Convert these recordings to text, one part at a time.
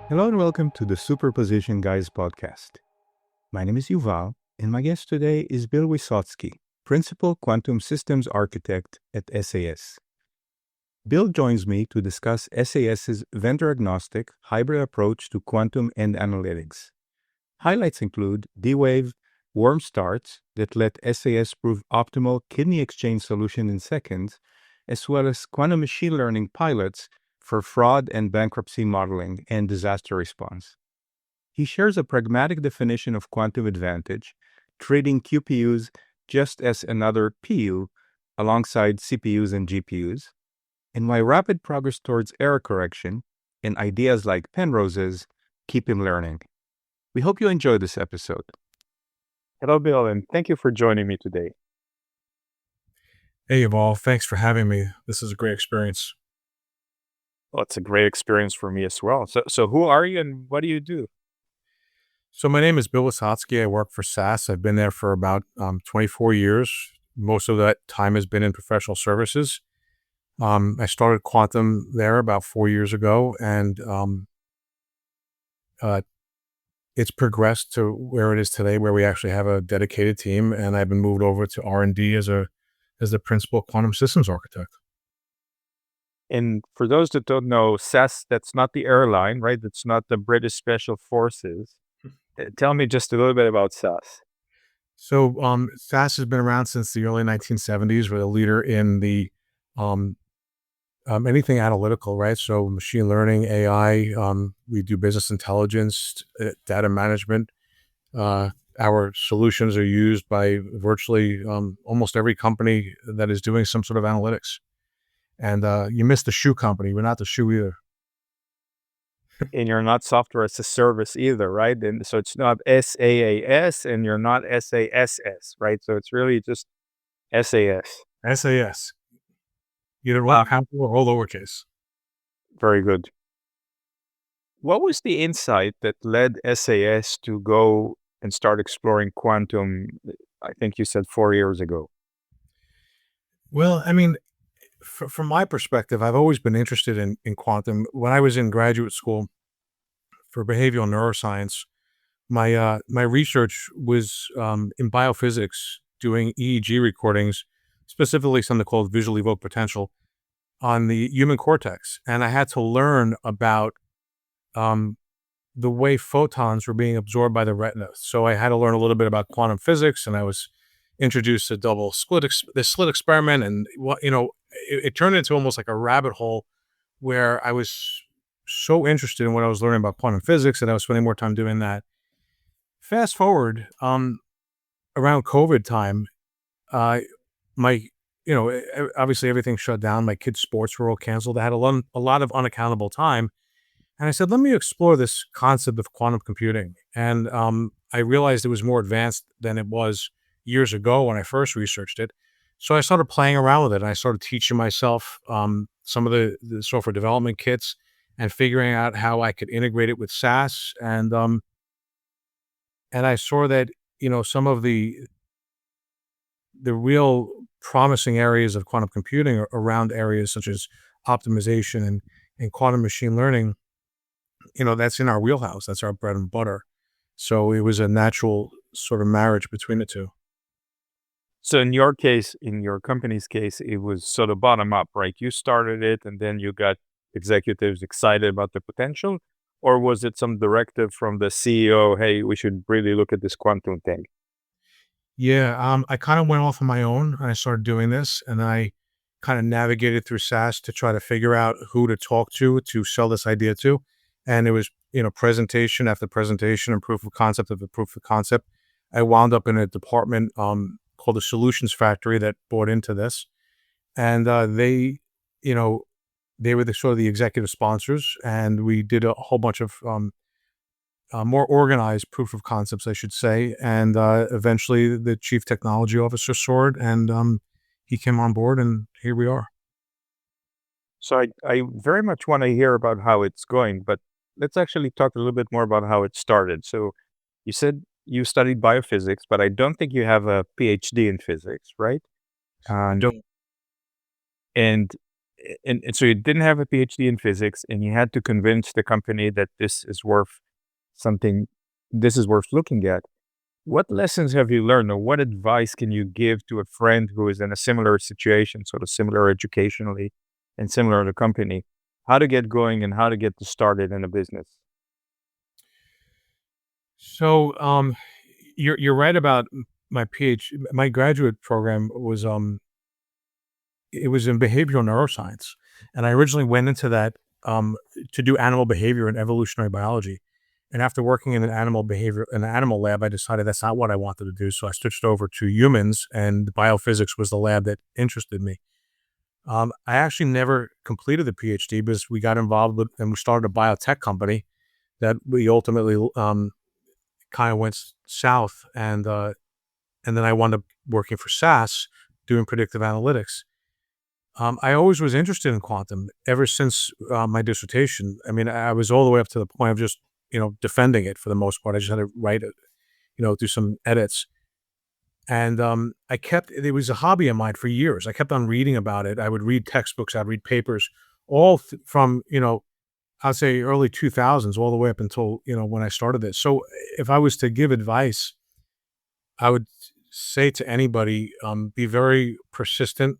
Hello and welcome to the Superposition Guys podcast. My name is Yuval, and my guest today is Bill Wisotsky, Principal Quantum Systems Architect at SAS. Bill joins me to discuss SAS's vendor-agnostic hybrid approach to quantum and analytics. Highlights include D-Wave warm starts that let SAS prove optimal kidney exchange solution in seconds, as well as quantum machine learning pilots for fraud and bankruptcy modeling and disaster response. He shares a pragmatic definition of quantum advantage, treating QPUs just as another PU alongside CPUs and GPUs, and why rapid progress towards error correction and ideas like Penrose's keep him learning. We hope you enjoy this episode. Hello, Bill, and thank you for joining me today. Hey, Yuval, thanks for having me. This is a great experience. Well, it's a great experience for me as well. So who are you and what do you do? So my name is Bill Wisotsky. I work for SAS. I've been there for about 24 years. Most of that time has been in professional services. I started quantum there about 4 years ago, and it's progressed to where it is today, where we actually have a dedicated team, and I've been moved over to R&D as the principal quantum systems architect. And for those that don't know, SAS, that's not the airline, right? That's not the British Special Forces. Tell me just a little bit about SAS. So SAS has been around since the early 1970s. We're a leader in the anything analytical, right? So machine learning, AI, we do business intelligence, data management. Our solutions are used by virtually almost every company that is doing some sort of analytics. And you missed the shoe company. We're not the shoe either. And you're not software as a service either, right? And so it's not SaaS and you're not SaaS, right? So it's really just SAS. SAS. Either one, capital or all lowercase. Very good. What was the insight that led SAS to go and start exploring quantum, I think you said 4 years ago? Well, I mean, from my perspective, I've always been interested in quantum. When I was in graduate school for behavioral neuroscience, my research was in biophysics, doing EEG recordings, specifically something called visual evoked potential on the human cortex. And I had to learn about the way photons were being absorbed by the retina. So I had to learn a little bit about quantum physics, and I was introduced to the slit experiment, and it turned into almost like a rabbit hole where I was so interested in what I was learning about quantum physics that I was spending more time doing that. Fast forward, around COVID time, obviously everything shut down. My kids' sports were all canceled. I had a lot of unaccountable time. And I said, let me explore this concept of quantum computing. And I realized it was more advanced than it was years ago when I first researched it. So I started playing around with it, and I started teaching myself some of the software development kits and figuring out how I could integrate it with SAS. And I saw that, some of the real promising areas of quantum computing are around areas such as optimization and quantum machine learning. That's in our wheelhouse. That's our bread and butter. So it was a natural sort of marriage between the two. So in your case, in your company's case, it was sort of bottom up, right? You started it and then you got executives excited about the potential, or was it some directive from the CEO, hey, we should really look at this quantum thing? Yeah, I kind of went off on my own and I started doing this, and I kind of navigated through SAS to try to figure out who to talk to sell this idea to. And it was, presentation after presentation and proof of concept after proof of concept. I wound up in a department called the Solutions Factory that bought into this. And they were the sort of the executive sponsors, and we did a whole bunch of more organized proof of concepts, I should say. And eventually the chief technology officer saw it, and he came on board, and here we are. So I very much want to hear about how it's going, but let's actually talk a little bit more about how it started. So you said you studied biophysics, but I don't think you have a PhD in physics, right? Don't. And and so you didn't have a PhD in physics, and you had to convince the company that something, this is worth looking at. What lessons have you learned, or what advice can you give to a friend who is in a similar situation, sort of similar educationally and similar to the company, how to get going and how to get started in a business? So, you're right about my my graduate program was, it was in behavioral neuroscience, and I originally went into that, um, to do animal behavior and evolutionary biology, and after working in an animal lab, I decided that's not what I wanted to do, so I switched over to humans, and biophysics was the lab that interested me. I actually never completed the PhD because we got involved with and we started a biotech company that we ultimately, kinda went south, and then I wound up working for SAS doing predictive analytics. I always was interested in quantum ever since, my dissertation. I mean, I was all the way up to the point of just, defending it for the most part. I just had to write it, do some edits. And, it was a hobby of mine for years. I kept on reading about it. I would read textbooks, I'd read papers, all from, I'd say early 2000s all the way up until, when I started this. So if I was to give advice, I would say to anybody, be very persistent,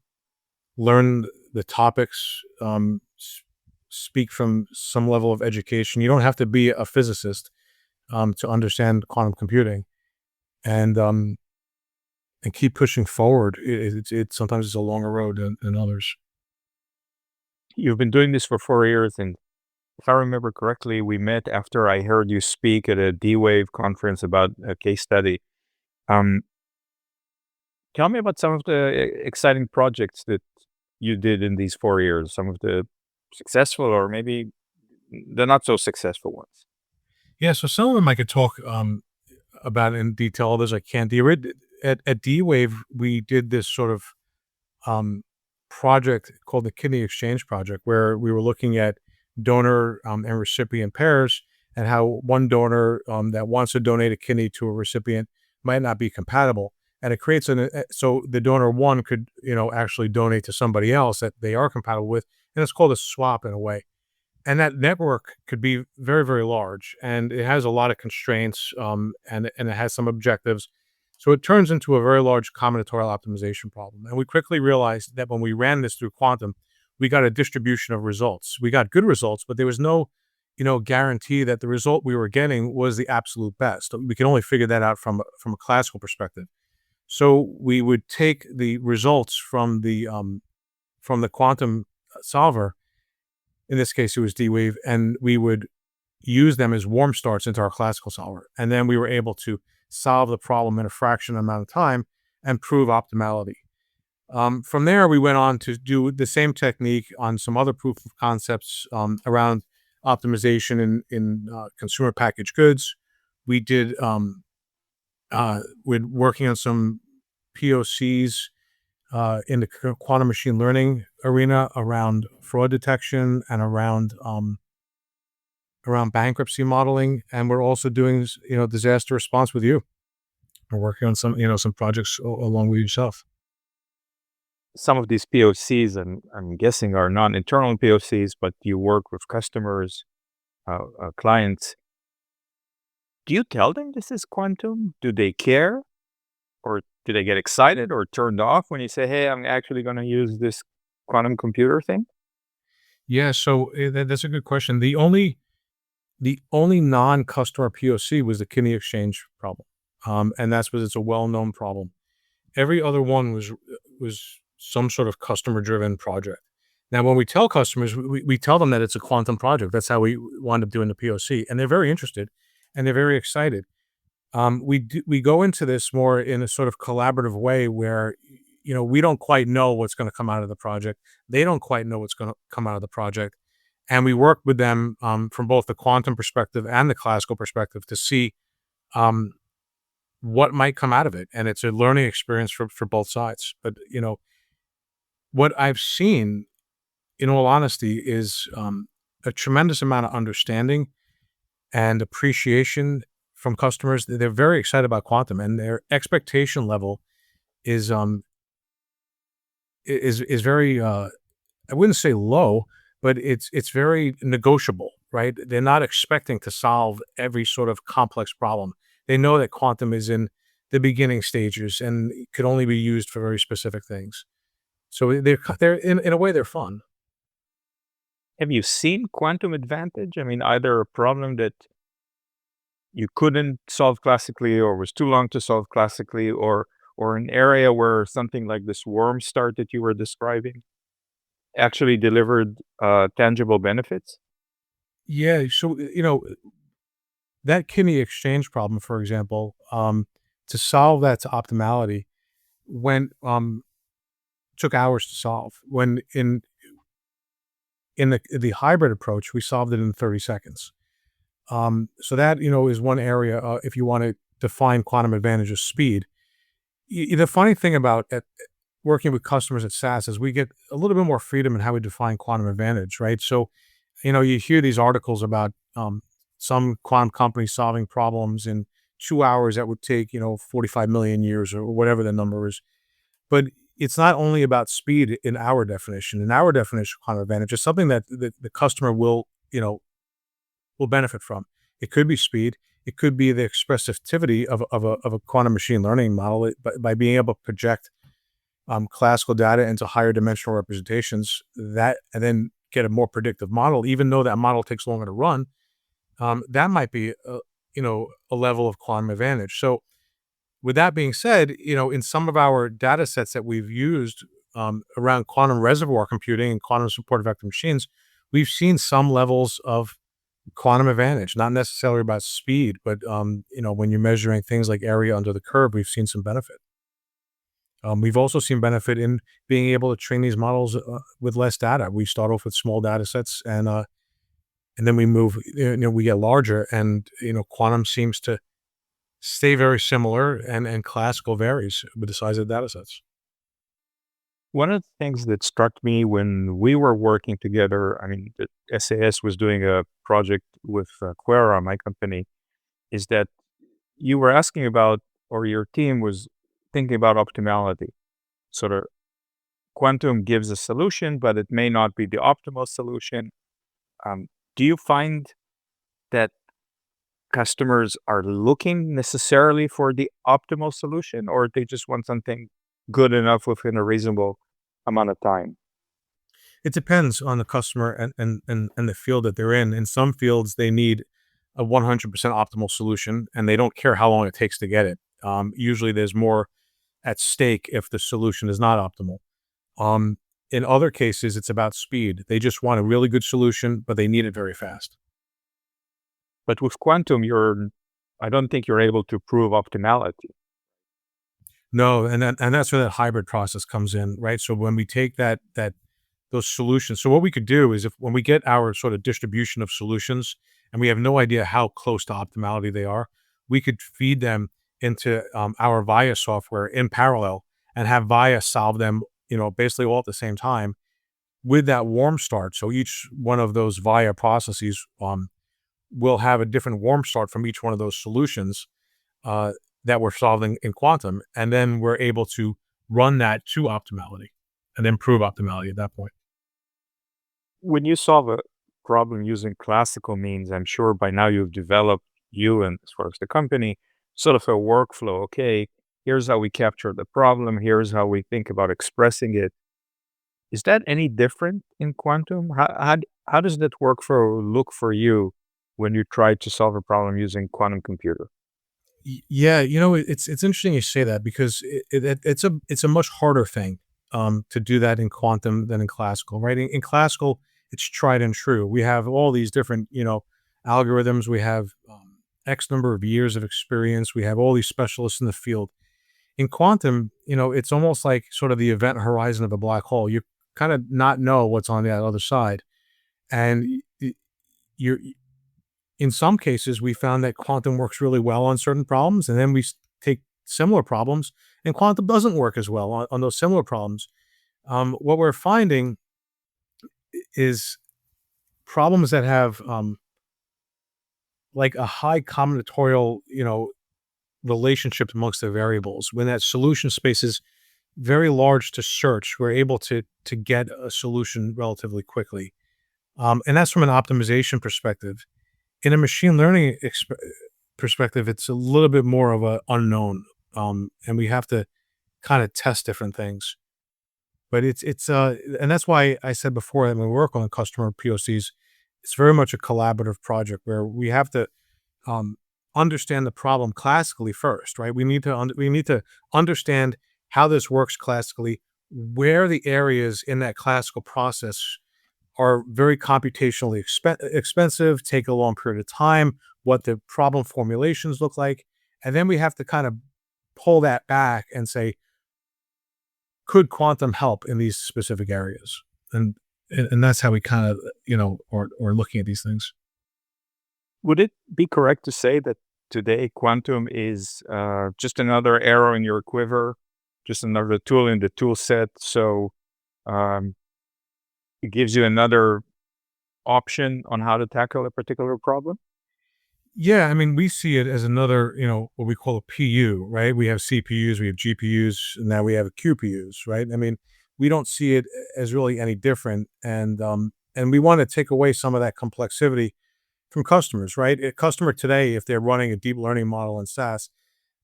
learn the topics, speak from some level of education. You don't have to be a physicist, to understand quantum computing, and, um, and keep pushing forward. Sometimes it's a longer road than others. You've been doing this for 4 years, and if I remember correctly, we met after I heard you speak at a D-Wave conference about a case study. Um, Tell me about some of the exciting projects that you did in these 4 years, some of the successful or maybe the not so successful ones. Yeah, so some of them I could talk, about in detail. Others I can't. At D Wave, we did this sort of, um, project called the Kidney Exchange Project, where we were looking at donor, and recipient pairs, and how one donor, that wants to donate a kidney to a recipient might not be compatible. And it creates so the donor one could, actually donate to somebody else that they are compatible with. And it's called a swap in a way. And that network could be very, very large, and it has a lot of constraints, and it has some objectives. So it turns into a very large combinatorial optimization problem. And we quickly realized that when we ran this through quantum, we got a distribution of results. We got good results, but there was no, guarantee that the result we were getting was the absolute best. We can only figure that out from a classical perspective. So we would take the results from the quantum solver. In this case, it was D-Wave, and we would use them as warm starts into our classical solver. And then we were able to solve the problem in a fraction amount of time and prove optimality. From there, we went on to do the same technique on some other proof of concepts, around optimization in consumer packaged goods. We did, we're working on some POCs, in the quantum machine learning arena around fraud detection and around bankruptcy modeling, and we're also doing disaster response with you. We're working on some projects along with yourself. Some of these POCs, and I'm guessing, are non-internal POCs, but you work with customers, clients. Do you tell them this is quantum? Do they care? Or do they get excited or turned off when you say, "Hey, I'm actually going to use this quantum computer thing"? Yeah, so that's a good question. The only non-customer POC was the kidney exchange problem, and that's because it's a well-known problem. Every other one was some sort of customer-driven project. Now, when we tell customers, we tell them that it's a quantum project. That's how we wind up doing the POC, and they're very interested, and they're very excited. We go into this more in a sort of collaborative way where, we don't quite know what's gonna come out of the project. They don't quite know what's gonna come out of the project, and we work with them, from both the quantum perspective and the classical perspective to see, um, what might come out of it, and it's a learning experience for both sides. But, what I've seen, in all honesty, is, a tremendous amount of understanding and appreciation from customers. They're very excited about quantum, and their expectation level is, is very, I wouldn't say low, but it's very negotiable, right? They're not expecting to solve every sort of complex problem. They know that quantum is in the beginning stages and could only be used for very specific things. So they're in a way they're fun. Have you seen quantum advantage? I mean, either a problem that you couldn't solve classically or was too long to solve classically, or an area where something like this worm start that you were describing actually delivered tangible benefits? Yeah, so that kidney exchange problem, for example, to solve that to optimality, when took hours to solve. When in the hybrid approach, we solved it in 30 seconds. So that is one area. If you want to define quantum advantage of speed, the funny thing about working with customers at SAS is we get a little bit more freedom in how we define quantum advantage, right? So you hear these articles about some quantum companies solving problems in 2 hours that would take 45 million years or whatever the number is. But it's not only about speed in our definition. In our definition of quantum advantage is something that the customer will benefit from. It could be speed. It could be the expressivity of a quantum machine learning model by being able to project classical data into higher dimensional representations that, and then get a more predictive model, even though that model takes longer to run. That might be a level of quantum advantage. So with that being said, in some of our data sets that we've used around quantum reservoir computing and quantum supported vector machines, we've seen some levels of quantum advantage, not necessarily about speed, but when you're measuring things like area under the curve, we've seen some benefit. We've also seen benefit in being able to train these models with less data. We start off with small data sets, and then we move. We get larger, and quantum seems to stay very similar, and classical varies with the size of the data sets. One of the things that struck me when we were working together, I mean, the SAS was doing a project with Quera, my company, is that you were asking about, or your team was thinking about optimality. Sort of quantum gives a solution, but it may not be the optimal solution. Do you find that customers are looking necessarily for the optimal solution, or they just want something good enough within a reasonable amount of time? It depends on the customer and the field that they're in. In some fields, they need a 100% optimal solution, and they don't care how long it takes to get it. Usually, there's more at stake if the solution is not optimal. Um, in other cases, it's about speed. They just want a really good solution, but they need it very fast. But with quantum, I don't think you're able to prove optimality. No, and that's where that hybrid process comes in, right? So when we take those solutions, so what we could do is, if when we get our sort of distribution of solutions and we have no idea how close to optimality they are, we could feed them into our VIA software in parallel and have VIA solve them, basically all at the same time with that warm start. So each one of those VIA processes will have a different warm start from each one of those solutions uh, that we're solving in quantum, and then we're able to run that to optimality and then prove optimality at that point. When you solve a problem using classical means, I'm sure by now you've developed, you and as far as the company, sort of a workflow. Okay, here's how we capture the problem. Here's how we think about expressing it. Is that any different in quantum? How does that look for you when you try to solve a problem using quantum computer? Yeah, it's interesting you say that because it's a much harder thing to do that in quantum than in classical, right? In classical, it's tried and true. We have all these different algorithms. We have X number of years of experience. We have all these specialists in the field. In quantum, it's almost like sort of the event horizon of a black hole. You kind of not know what's on that other side, and you're in some cases, we found that quantum works really well on certain problems, and then we take similar problems, and quantum doesn't work as well on those similar problems. What we're finding is problems that have like a high combinatorial, relationship amongst the variables. When that solution space is very large to search, we're able to get a solution relatively quickly. And that's from an optimization perspective. In a machine learning perspective, it's a little bit more of a unknown, and we have to kind of test different things. But and that's why I said before that when we work on customer POCs, it's very much a collaborative project where we have to um, understand the problem classically first, right? We need to understand how this works classically, where the areas in that classical process are very computationally expensive, take a long period of time, what the problem formulations look like, and then we have to kind of pull that back and say, could quantum help in these specific areas? And and that's how we kind of are looking at these things. Would it be correct to say that today quantum is just another arrow in your quiver, just another tool in the tool set? So um, it gives you another option on how to tackle a particular problem? Yeah, I mean, we see it as another, what we call a PU, right? We have CPUs, we have GPUs, and now we have QPUs, right? I mean, we don't see it as really any different, and we want to take away some of that complexity from customers, right? A customer today, if they're running a deep learning model in SAS,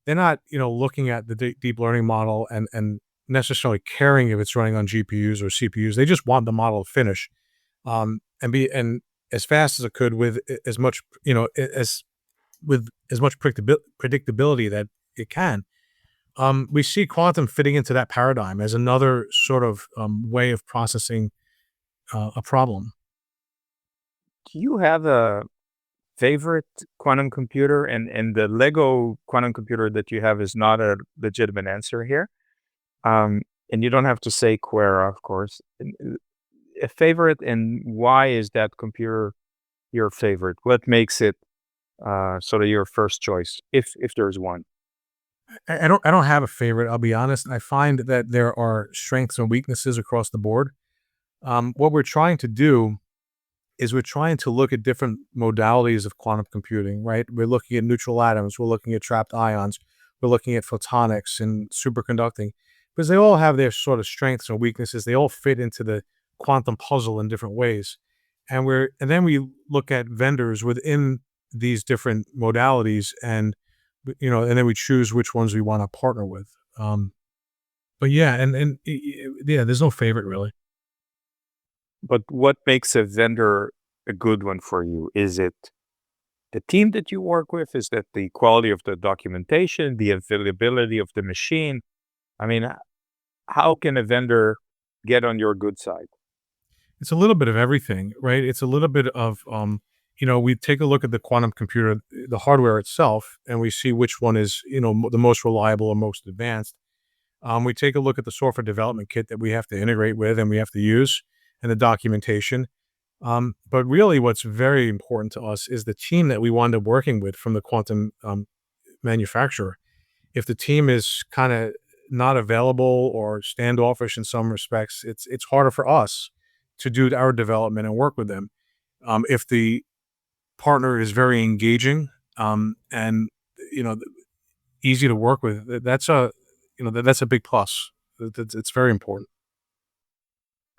they're not, looking at the deep learning model and necessarily caring if it's running on GPUs or CPUs. They just want the model to finish, and as fast as it could with as much, as with as much predictability that it can. We see quantum fitting into that paradigm as another sort of way of processing a problem. Do you have a favorite quantum computer? And the Lego quantum computer that you have is not a legitimate answer here. And you don't have to say Quera, of course. A favorite, and why is that computer your favorite? What makes it sort of your first choice, if there's one? I don't have a favorite. I'll be honest. I find that there are strengths and weaknesses across the board. What we're trying to do is we're trying to look at different modalities of quantum computing, right? We're looking at neutral atoms, we're looking at trapped ions, we're looking at photonics and superconducting, because they all have their sort of strengths and weaknesses. They all fit into the quantum puzzle in different ways. And then we look at vendors within these different modalities and then we choose which ones we want to partner with. But yeah, yeah, there's no favorite really. But what makes a vendor a good one for you? Is it the team that you work with? Is that the quality of the documentation, the availability of the machine? I mean, how can a vendor get on your good side? It's a little bit of everything, right? It's a little bit of, we take a look at the quantum computer, the hardware itself, and we see which one is, the most reliable or most advanced. We take a look at the software development kit that we have to integrate with and we have to use and the documentation. But really, what's very important to us is the team that we wind up working with from the quantum manufacturer. If the team is kind of not available or standoffish in some respects, it's harder for us to do our development and work with them. If the partner is very engaging and you know easy to work with, that's a big plus. It's very important.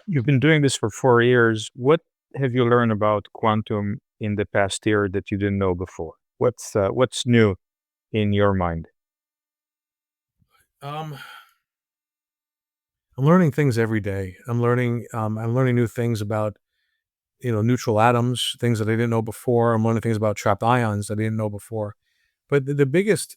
You've been doing this for 4 years. What have you learned about quantum in the past year that you didn't know before? What's new in your mind? Um, I'm learning things every day. I'm learning new things about neutral atoms, things that I didn't know before. I'm learning things about trapped ions that I didn't know before. But the biggest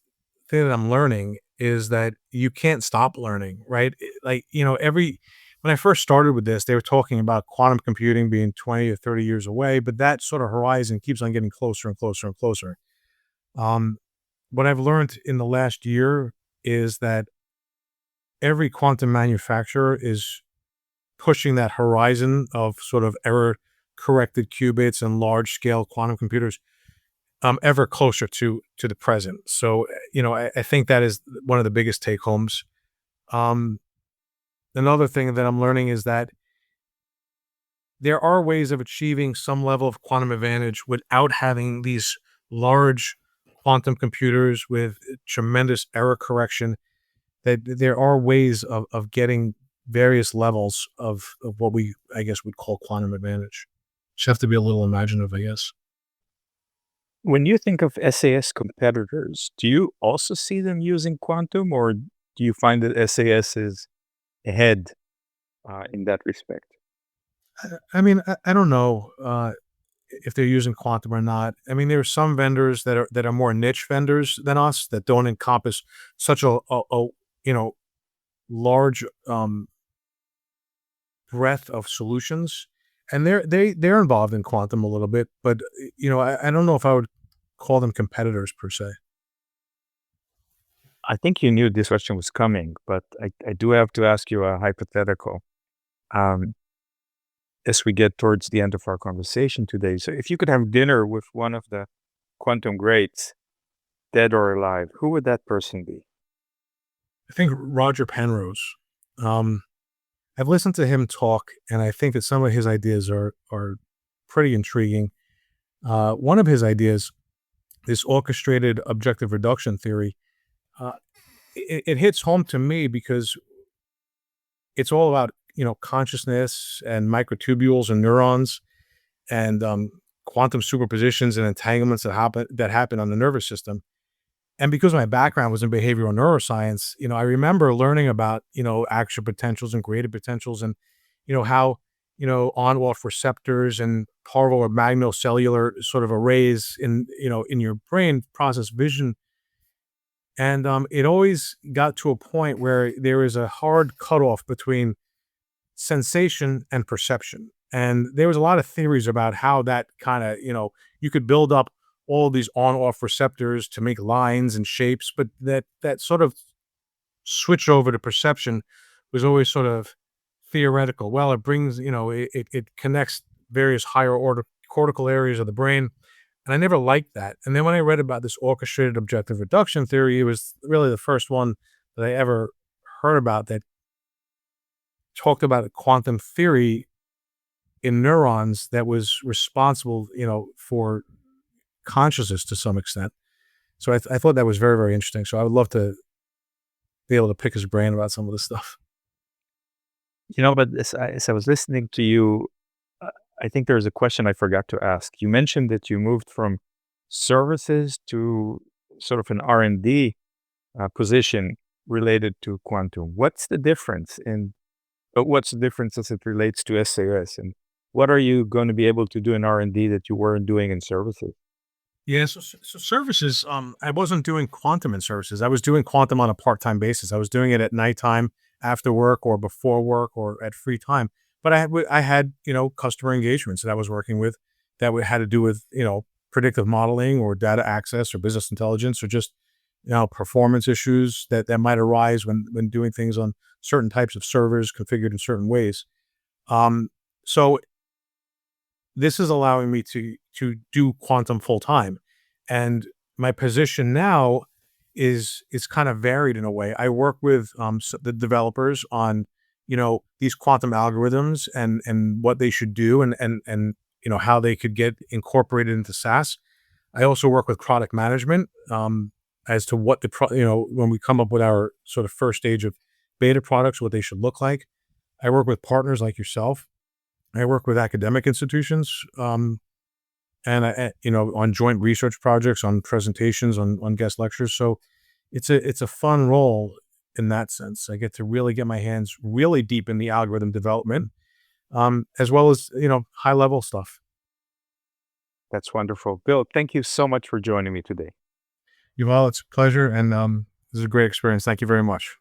thing that I'm learning is that you can't stop learning, right? Like, every when I first started with this, they were talking about quantum computing being 20 or 30 years away, but that sort of horizon keeps on getting closer and closer and closer. Um, what I've learned in the last year is that every quantum manufacturer is pushing that horizon of sort of error corrected qubits and large scale quantum computers ever closer to the present. So, I think that is one of the biggest take homes. Um, Another thing that I'm learning is that there are ways of achieving some level of quantum advantage without having these large quantum computers with tremendous error correction. that there are ways of getting various levels of what we, I guess, would call quantum advantage. Just have to be a little imaginative, I guess. When you think of SAS competitors, do you also see them using quantum, or do you find that SAS is ahead in that respect? I mean, I don't know if they're using quantum or not. I mean, there are some vendors that are more niche vendors than us that don't encompass such a you know large breadth of solutions, and they're involved in quantum a little bit, but I don't know if I would call them competitors per se. I think you knew this question was coming, but I do have to ask you a hypothetical um, as we get towards the end of our conversation today. So, if you could have dinner with one of the quantum greats, dead or alive, who would that person be? I think Roger Penrose. Um, I've listened to him talk, and I think that some of his ideas are pretty intriguing. One of his ideas, this orchestrated objective reduction theory, uh, it hits home to me because it's all about consciousness and microtubules and neurons and quantum superpositions and entanglements that happen on the nervous system. And because my background was in behavioral neuroscience, I remember learning about action potentials and creative potentials, and how on-off receptors and parvo or magnocellular sort of arrays in your brain process vision. And it always got to a point where there is a hard cutoff between sensation and perception. And there was a lot of theories about how that kind of, you could build up all these on-off receptors to make lines and shapes, but that sort of switch over to perception was always sort of theoretical. Well, it brings, it connects various higher order cortical areas of the brain. And I never liked that. And then when I read about this orchestrated objective reduction theory, it was really the first one that I ever heard about that talked about a quantum theory in neurons that was responsible, for consciousness to some extent. So I thought that was very, very interesting. So I would love to be able to pick his brain about some of this stuff. But as I was listening to you, uh, I think there's a question I forgot to ask. You mentioned that you moved from services to sort of an R&D position related to quantum. What's the difference as it relates to SAS, and what are you going to be able to do in R&D that you weren't doing in services? Yeah, so services, I wasn't doing quantum in services. I was doing quantum on a part-time basis. I was doing it at nighttime, after work, or before work, or at free time. But I had customer engagements that I was working with that had to do with predictive modeling or data access or business intelligence or just performance issues that might arise when doing things on certain types of servers configured in certain ways. So this is allowing me to do quantum full time, and my position now is kind of varied in a way. I work with the developers on these quantum algorithms and what they should do, and how they could get incorporated into SAS. I also work with product management as to what when we come up with our sort of first stage of beta products, what they should look like. I work with partners like yourself. I work with academic institutions, and on joint research projects, on presentations, on guest lectures. So it's a fun role in that sense. I get to really get my hands really deep in the algorithm development, as well as high level stuff. That's wonderful. Bill, thank you so much for joining me today. Yuval, it's a pleasure, and this is a great experience. Thank you very much.